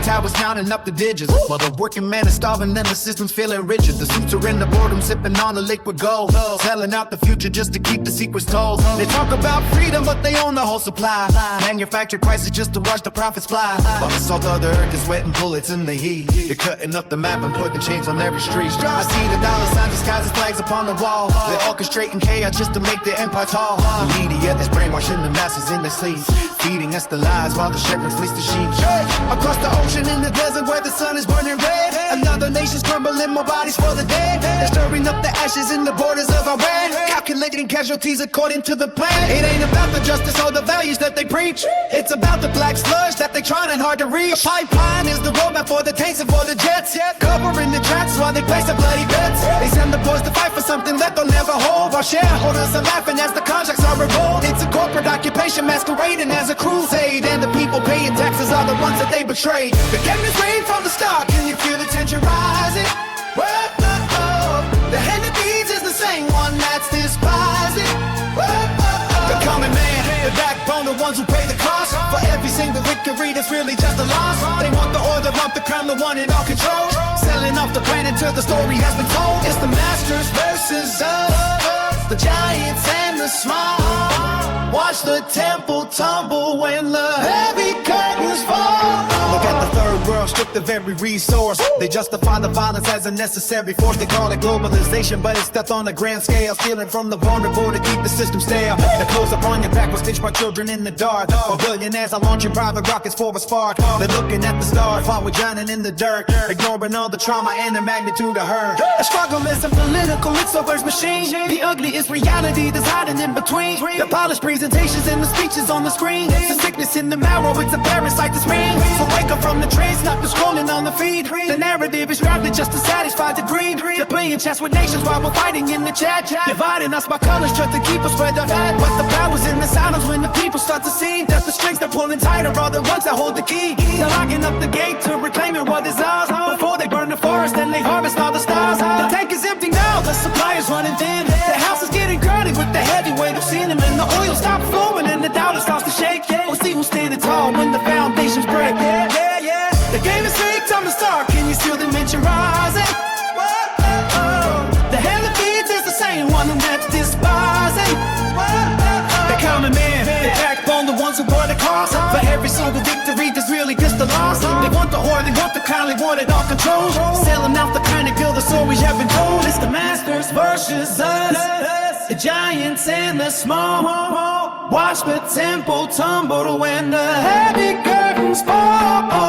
towers counting up the digits, while the working man is starving and the system's feeling rigid. The suits are in the boredom, sipping on the liquid gold, selling out the future just to keep the secrets told. They talk about freedom, but they own the whole supply. Manufactured prices just to watch the profits fly. While the salt of the earth is sweating bullets in the heat. They're cutting up the map and putting chains on every street. I see the dollar signs disguised as flags upon the wall. They're orchestrating chaos just to make their empire tall. The media is brainwashing the masses in their sleep, feeding us the lies while the shepherds fleece the sheep. Across the ocean in the desert where the sun is burning red, another nation's crumbling, more bodies for the dead. They're stirring up the ashes in the borders of our land, calculating casualties according to the plan. It ain't about the justice or the values that they preach, it's about the black sludge that they trying hard to reach. A pipeline is the roadmap for the tanks and for the jets, covering the tracks while they place their bloody bets. They send the boys to fight for something that they'll never hold, while shareholders are laughing as the contracts are revolt. It's a corporate occupation masquerading as a crusade, and the people paying taxes are the ones that they betray. The game is rain from the start, can you feel the tension rising? The hand that feeds is the same one that's despising. The common man, the backbone, the ones who pay the cost for every single victory that's really just a loss. They want the oil, they want the crown, the one in all control, selling off the plan until the story has been told. It's the masters versus us, the giants and the small. Watch the temple tumble when the heavy curtains fall. Look at the third world, stripped of every resource. They justify the violence as a necessary force. They call it globalization, but it's stuff on a grand scale, stealing from the vulnerable to keep the system stale. The clothes upon your back will stitch my children in the dark, while billionaires are launching private rockets for a spark. They're looking at the stars while we're drowning in the dirt, ignoring all the trauma and the magnitude of hurt. The struggle isn't political, it's a words machine. The ugly is reality, there's hiding in between. The polished presentations and the speeches on the screen. It's a sickness in the marrow, it's a parasite that's ring. So wake up from the train, stop the scrolling on the feed. The narrative is drafted just to satisfy the greed. They're playing chess with nations while we're fighting in the chat, dividing us by colors just to keep us spread the fat. But the power's in the silence when the people start to see that the strings they're pulling tighter are the ones that hold the key. They're locking up the gate to reclaiming what is ours, before they burn the forest and they harvest all the stars. The tank is empty now, the supply is running thin. The house is getting crowded with the heavy weight of cinnamon. The oil stops flowing and the dollar starts to shake. We'll see who's standing tall when the foundations break. The game is fake, time to start. Can you feel the dimension rising? The hand that feeds is the same one that's despising. The common man, the backbone, the ones who bore the cost. For every single victory, there's really just a loss. They want the whore, they want the crown, they want it all control. Selling out the kind of guild, the stories have been told. It's the masters versus us, the giants and the small. Watch the temple tumble when the heavy curtains fall.